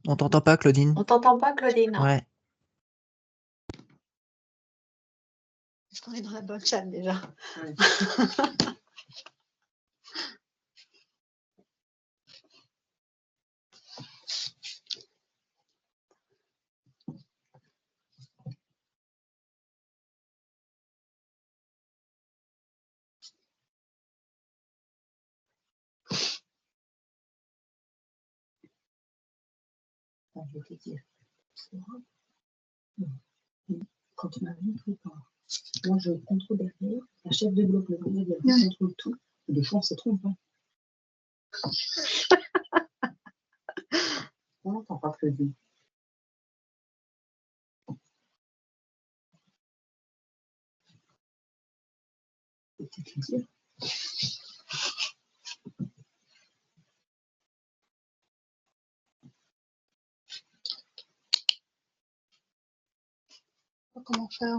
On t'entend pas, Claudine. On t'entend pas, Claudine? Ouais. Est-ce qu'on est dans la bonne salle déjà? Ouais. Enfin, je vais te dire, c'est vrai. Quand tu m'as vu, moi je contrôle derrière, la chef de bloc, le brigadier, elle contrôle tout, et des fois on se trompe. On n'entend pas Claudine. C'est peut-être le dire. Comment faire?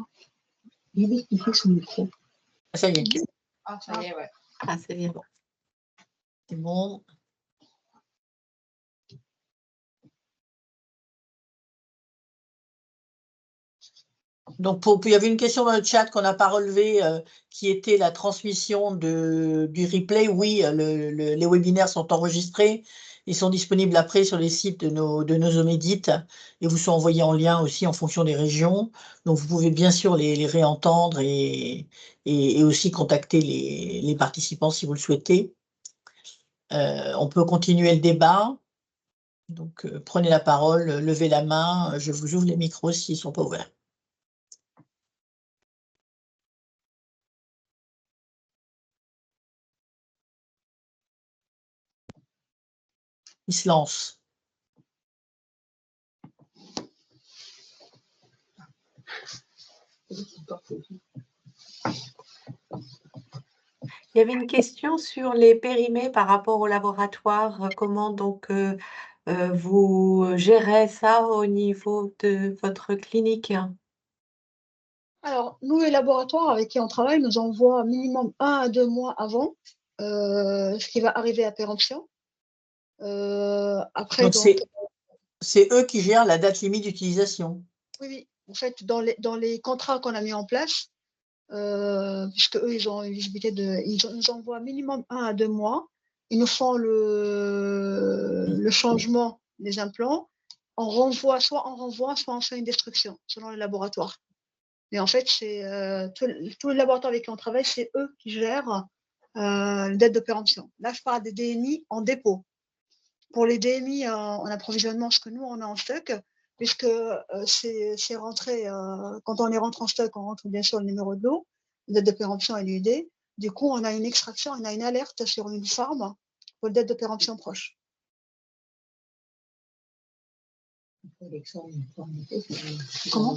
Limite, il fait son micro. Ça y est. Ah, ça y est, ouais. Ah, c'est bien. C'est bon. Donc, il y avait une question dans le chat qu'on n'a pas relevée, qui était la transmission du replay. Oui, les webinaires sont enregistrés. Ils sont disponibles après sur les sites de nos Omédites et vous sont envoyés en lien aussi en fonction des régions. Donc, vous pouvez bien sûr les réentendre et aussi contacter les participants si vous le souhaitez. On peut continuer le débat. Donc, prenez la parole, levez la main. Je vous ouvre les micros s'ils ne sont pas ouverts. Ils se lancent. Il y avait une question sur les périmés par rapport au laboratoire. Comment donc vous gérez ça au niveau de votre clinique? Alors, nous, les laboratoires avec qui on travaille nous envoient minimum 1 à 2 mois avant ce qui va arriver à péremption. Après, Donc, c'est eux qui gèrent la date limite d'utilisation. oui. En fait, dans les contrats qu'on a mis en place, puisque eux, ils ont une visibilité ils nous envoient minimum 1 à 2 mois. Ils nous font le changement des implants. On renvoie, soit on fait une destruction, selon les laboratoires. Mais en fait, c'est tous les laboratoires avec qui on travaille, c'est eux qui gèrent les dates de péremption. Là, je parle des DMI en dépôt. Pour les DMI en approvisionnement, ce que nous, on a en stock, puisque c'est rentré, quand on est rentré en stock, on rentre bien sûr le numéro de lot, la date de péremption et l'UD. Du coup, on a une extraction, on a une alerte sur une forme pour la date de péremption proche. Comment?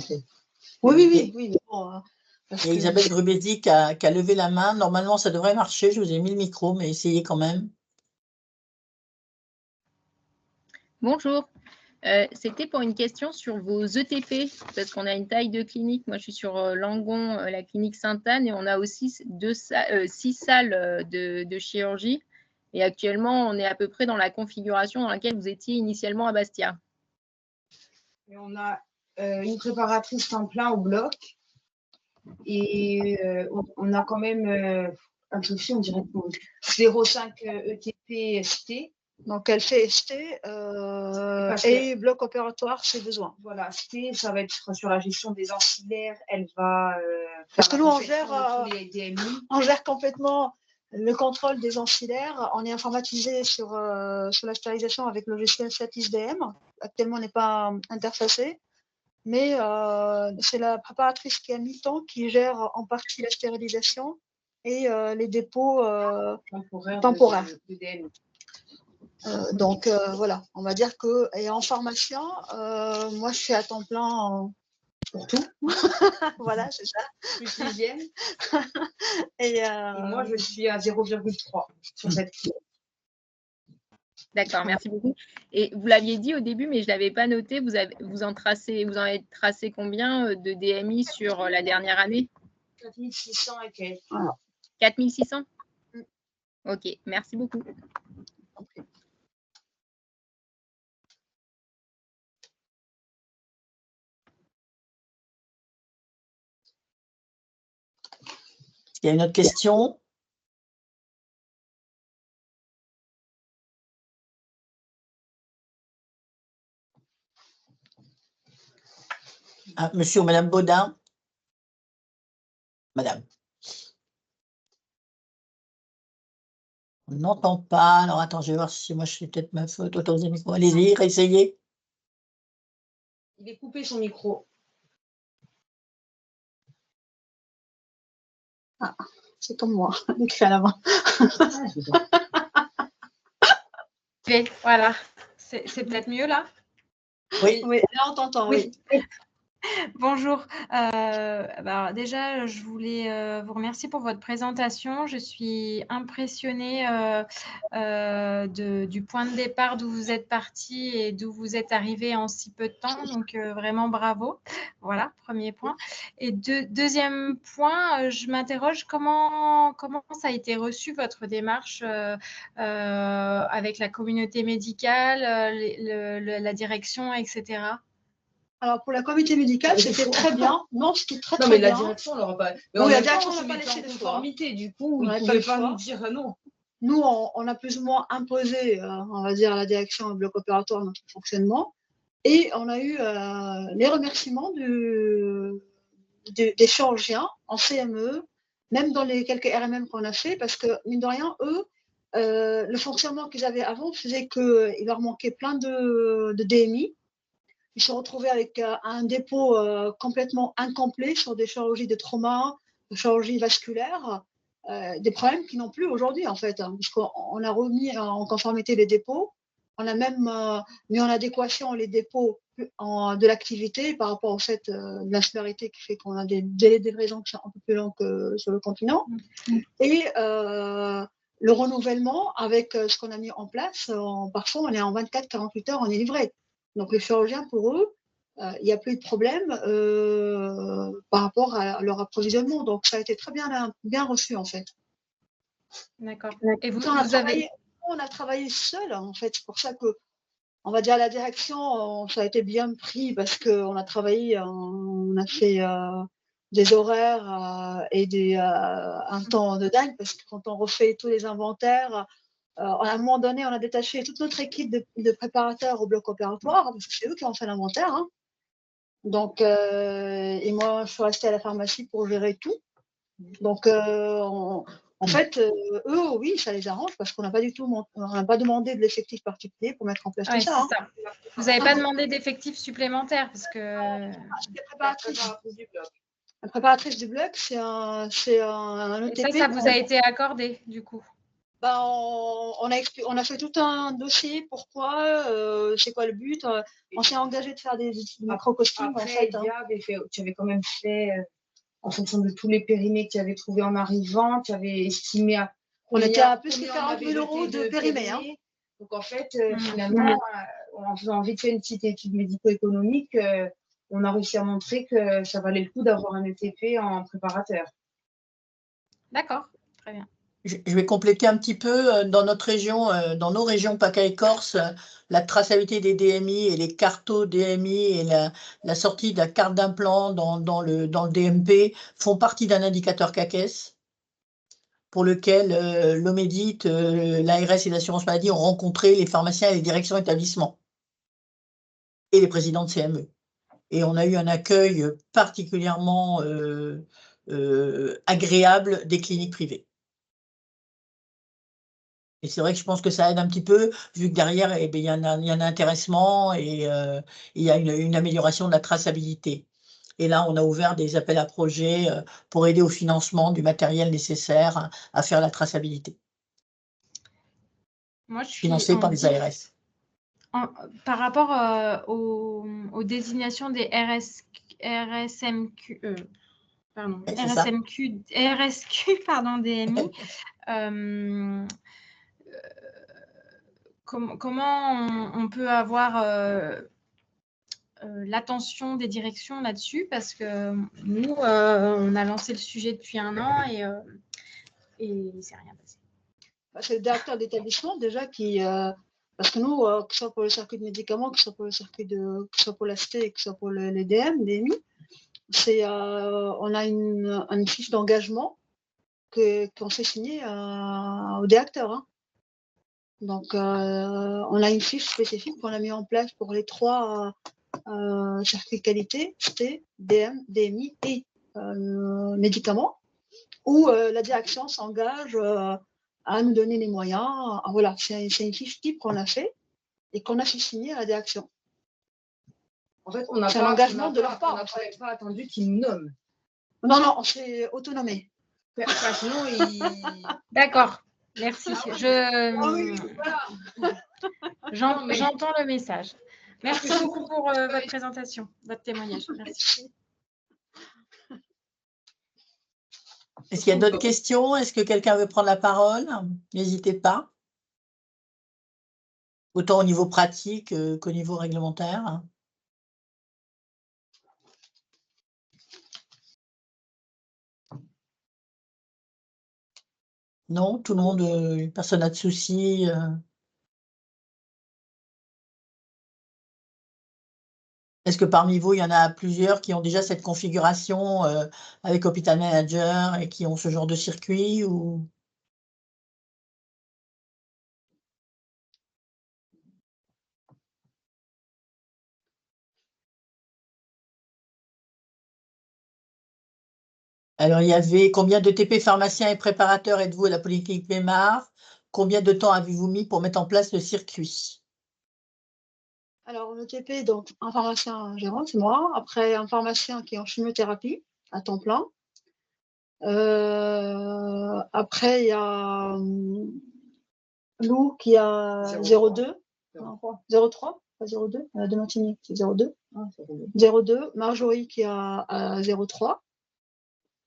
Oui. Bon, il y a Isabelle Grubesi qui a levé la main. Normalement, ça devrait marcher. Je vous ai mis le micro, mais essayez quand même. Bonjour. C'était pour une question sur vos ETP, parce qu'on a une taille de clinique. Moi, je suis sur Langon, la clinique Sainte-Anne, et on a aussi 6 salles de chirurgie. Et actuellement, on est à peu près dans la configuration dans laquelle vous étiez initialement à Bastia. Et on a une préparatrice temps plein au bloc. Et on a quand même un souci, on dirait 0,5 ETP ST. Donc, elle fait ST et bloc opératoire, c'est besoin. Voilà, ST, ça va être sur la gestion des ancillaires. Elle va parce que nous, on gère complètement le contrôle des ancillaires. On est informatisé sur la stérilisation avec le logiciel SATIS-DM. Actuellement, on n'est pas interfacé. Mais c'est la préparatrice qui est à mi-temps qui gère en partie la stérilisation et les dépôts temporaires. De DM. Donc voilà, on va dire que, et en formation, moi je suis à temps plein pour tout. Voilà, c'est ça. Plus l'hygiène. Et moi je suis à 0,3 sur cette clé. D'accord, merci beaucoup. Et vous l'aviez dit au début, mais je ne l'avais pas noté, vous en avez tracé combien de DMI sur la dernière année? 4600 et quelques. Voilà. 4600? Ok, merci beaucoup. Il y a une autre question? Ah, monsieur ou madame Baudin? Madame. On n'entend pas. Alors, attends, je vais voir si moi, je suis peut-être ma faute. Autorisez le micro. Allez-y, réessayez. Il est coupé son micro. Ah, c'est comme moi, écrit à la main. Voilà, c'est peut-être mieux là. Oui. Oui, là on t'entend, oui. Bonjour. Alors déjà, je voulais vous remercier pour votre présentation. Je suis impressionnée du point de départ d'où vous êtes parti et d'où vous êtes arrivé en si peu de temps. Donc, vraiment bravo. Voilà, premier point. Et deuxième point, je m'interroge comment ça a été reçu, votre démarche avec la communauté médicale, la direction, etc. Alors pour la comité médicale, c'était très bien. Non, c'était très Non, mais bien. la direction, on l'aura pas. Mais Oui, en la même direction, temps, on on n'a se pas mettait laissé en le choix. conformité. Du coup, On ils n'avait ne pas le pouvaient pas choix. nous dire non. Nous, on a plus ou moins imposé, on va dire, à la direction et au bloc opératoire notre fonctionnement. Et on a eu les remerciements des chirurgiens en CME, même dans les quelques RMM qu'on a fait, parce que, mine de rien, eux, le fonctionnement qu'ils avaient avant faisait qu'il leur manquait plein de DMI. Ils se retrouvaient avec un dépôt complètement incomplet sur des chirurgies de trauma, de chirurgie vasculaire, des problèmes qui n'ont plus aujourd'hui en fait, hein, parce qu'on a remis en conformité les dépôts, on a même mis en adéquation les dépôts de l'activité par rapport au fait de l'insularité qui fait qu'on a des délais de livraison qui sont un peu plus longs que sur le continent. Et le renouvellement avec ce qu'on a mis en place, parfois on est en 24-48 heures, on est livré. Donc les chirurgiens, pour eux, il n'y a plus de problème par rapport à leur approvisionnement. Donc ça a été très bien reçu en fait. D'accord. Et On a travaillé seul en fait. C'est pour ça que, on va dire, à la direction, ça a été bien pris parce qu'on a travaillé, on a fait des horaires et un temps de dingue, parce que quand on refait tous les inventaires, à un moment donné, on a détaché toute notre équipe de préparateurs au bloc opératoire, parce que c'est eux qui ont fait l'inventaire. Hein. Donc, et moi, je suis restée à la pharmacie pour gérer tout. Donc, en fait, eux, oui, ça les arrange parce qu'on n'a pas du tout, on n'a pas demandé de l'effectif particulier pour mettre en place tout ça. Hein. Vous n'avez pas demandé d'effectifs supplémentaires parce que. La préparatrice du bloc, c'est un ETP. Et ça vous a été accordé du coup? Ben, on a fait tout un dossier, pourquoi, c'est quoi le but. On s'est engagé de faire des micro-costumes. Après, en fait, tu avais quand même fait, en fonction de tous les périmés que tu avais trouvés en arrivant, tu avais estimé à. On était à plus que 40 000 € de périmés. Hein. Donc en fait, finalement, en faisant vite fait une petite étude médico-économique, on a réussi à montrer que ça valait le coup d'avoir un ETP en préparateur. D'accord, très bien. Je vais compléter un petit peu. Dans notre région, dans nos régions PACA et Corse, la traçabilité des DMI et les cartos DMI et la sortie de la carte d'implant dans le DMP font partie d'un indicateur CAQES pour lequel l'OMEDIT, l'ARS et l'assurance maladie ont rencontré les pharmaciens et les directions établissements et les présidents de CME. Et on a eu un accueil particulièrement agréable des cliniques privées. Et c'est vrai que je pense que ça aide un petit peu, vu que derrière, eh bien, il y a un intéressement et il y a une amélioration de la traçabilité. Et là, on a ouvert des appels à projets pour aider au financement du matériel nécessaire à faire la traçabilité. Moi, je suis financé par les ARS. Par rapport aux désignations des RSMQ, RSQ, pardon, DMI, comment on peut avoir l'attention des directions là-dessus, parce que nous, on a lancé le sujet depuis 1 an et il ne s'est rien passé. C'est le directeur d'établissement déjà qui, parce que nous, que ce soit pour le circuit de médicaments, que ce soit pour le circuit que ce soit pour la ST, que ce soit pour les DMI, on a une fiche d'engagement qu'on fait signer au directeur. Hein. Donc, on a une fiche spécifique qu'on a mis en place pour les 3 circuits qualité, ST, DM, DMI et médicaments, où la direction s'engage à nous donner les moyens. Voilà, c'est une fiche type qu'on a fait et qu'on a fait signer à la direction. En fait, on n'a C'est un pas, engagement de leur part. On n'a pas attendu qu'ils nous nomment. Non, non, on s'est autonomé. Sinon, D'accord, merci. Ah oui, voilà. J'entends le message. Merci beaucoup pour votre présentation, votre témoignage. Merci. Est-ce qu'il y a d'autres questions? Est-ce que quelqu'un veut prendre la parole? N'hésitez pas. Autant au niveau pratique qu'au niveau réglementaire. Non, tout le monde, personne n'a de soucis. Est-ce que parmi vous, il y en a plusieurs qui ont déjà cette configuration avec Hôpital Manager et qui ont ce genre de circuit ou... Alors, il y avait combien de TP pharmaciens et préparateurs êtes-vous à la Polyclinique Mémar? Combien de temps avez-vous mis pour mettre en place le circuit? Alors, le TP, donc un pharmacien gérant, c'est moi. Après, un pharmacien qui est en chimiothérapie à temps plein. Après, il y a Lou qui a 02, 03, pas 02, de Montigny, c'est 02. 02. Marjorie qui a 03.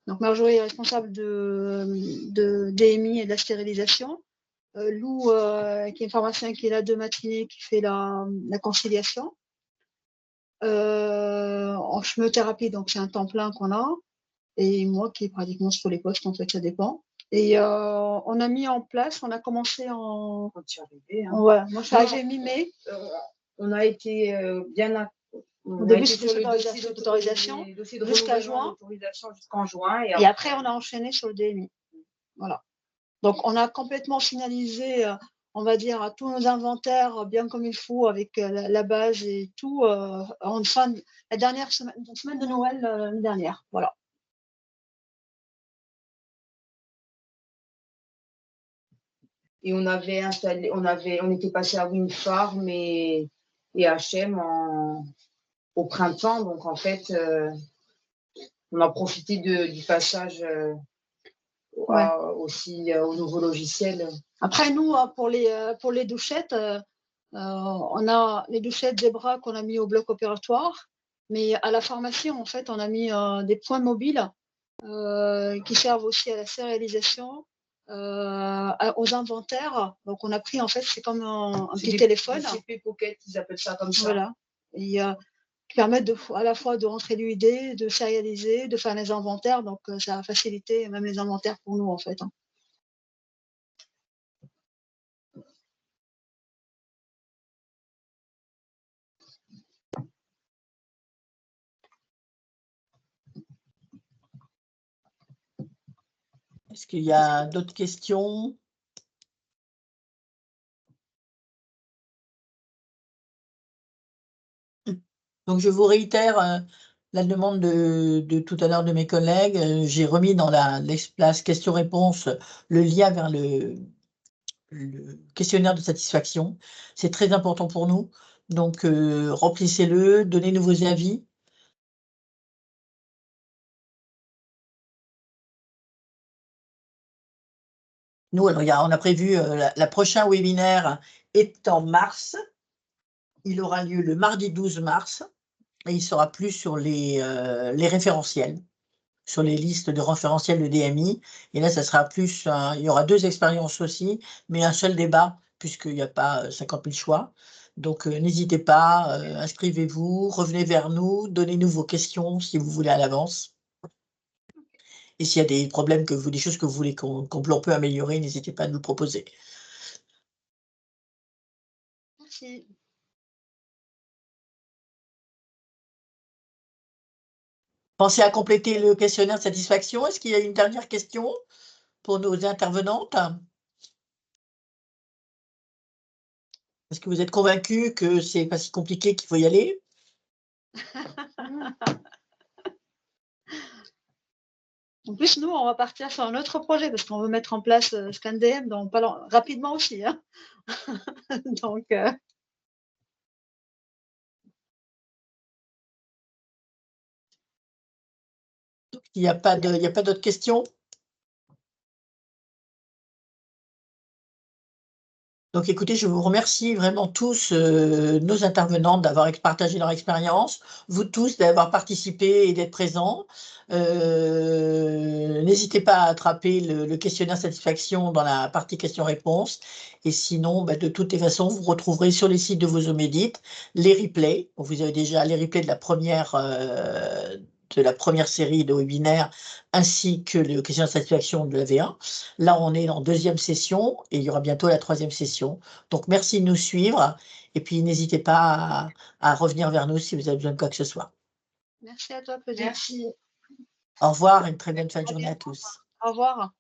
Donc, Marjorie est responsable de DMI et de la stérilisation. Lou, qui est pharmacien qui est là de matinée, qui fait la conciliation. En chimiothérapie, donc c'est un temps plein qu'on a. Et moi qui est pratiquement sur les postes, en fait, ça dépend. Et on a mis en place, on a commencé en... Quand tu es arrivé. Hein. Ouais, moi je suis arrivée mi-mai. On a été bien... Au début, c'était le dossier d'autorisation jusqu'à juin. Jusqu'en juin. Et après, on a enchaîné sur le DMI. Voilà. Donc, on a complètement finalisé, on va dire, tous nos inventaires bien comme il faut, avec la base et tout, en fin de la dernière semaine de Noël l'année dernière. Voilà. Et on avait installé, on était passé à Winfarm et HM au printemps. Donc, en fait, on a profité du passage aussi au nouveau logiciel. Après, nous, pour les douchettes, on a les douchettes Zebra qu'on a mis au bloc opératoire. Mais à la pharmacie, en fait, on a mis des points mobiles qui servent aussi à la sérialisation, aux inventaires. Donc, on a pris, en fait, c'est comme un petit téléphone. Des CP Pocket, ils appellent ça comme ça. Voilà. Et, qui permettent à la fois de rentrer l'UID, de sérialiser, de faire les inventaires. Donc, ça a facilité même les inventaires pour nous, en fait. Hein. Est-ce qu'il y a d'autres questions? Donc, je vous réitère la demande de tout à l'heure de mes collègues. J'ai remis dans l'espace questions-réponses le lien vers le questionnaire de satisfaction. C'est très important pour nous. Donc, remplissez-le, donnez-nous vos avis. Nous, alors, on a prévu la prochain webinaire est en mars. Il aura lieu le mardi 12 mars et il sera plus sur les référentiels, sur les listes de référentiels de DMI. Et là, ça sera plus, il y aura 2 expériences aussi, mais un seul débat, puisqu'il n'y a pas 50 000 choix. Donc, n'hésitez pas, inscrivez-vous, revenez vers nous, donnez-nous vos questions si vous voulez à l'avance. Et s'il y a des problèmes, des choses que vous voulez qu'on peut améliorer, n'hésitez pas à nous le proposer. Merci. Pensez à compléter le questionnaire de satisfaction. Est-ce qu'il y a une dernière question pour nos intervenantes? Est-ce que vous êtes convaincus que c'est pas si compliqué qu'il faut y aller? En plus, nous, on va partir sur un autre projet parce qu'on veut mettre en place ScanDM rapidement aussi. Hein. Donc, Il n'y a pas d'autres questions? Donc, écoutez, je vous remercie vraiment tous, nos intervenantes, d'avoir partagé leur expérience, vous tous d'avoir participé et d'être présents. N'hésitez pas à attraper le questionnaire satisfaction dans la partie questions-réponses. Et sinon, de toutes les façons, vous retrouverez sur les sites de vos Omédit les replays. Donc, vous avez déjà les replays de la première série de webinaires, ainsi que le questionnaire de satisfaction de la V1. Là, on est en deuxième session et il y aura bientôt la troisième session. Donc, merci de nous suivre et puis n'hésitez pas à revenir vers nous si vous avez besoin de quoi que ce soit. merci à toi, Claudie. Merci. Au revoir et une très bonne fin de journée à tous. Au revoir.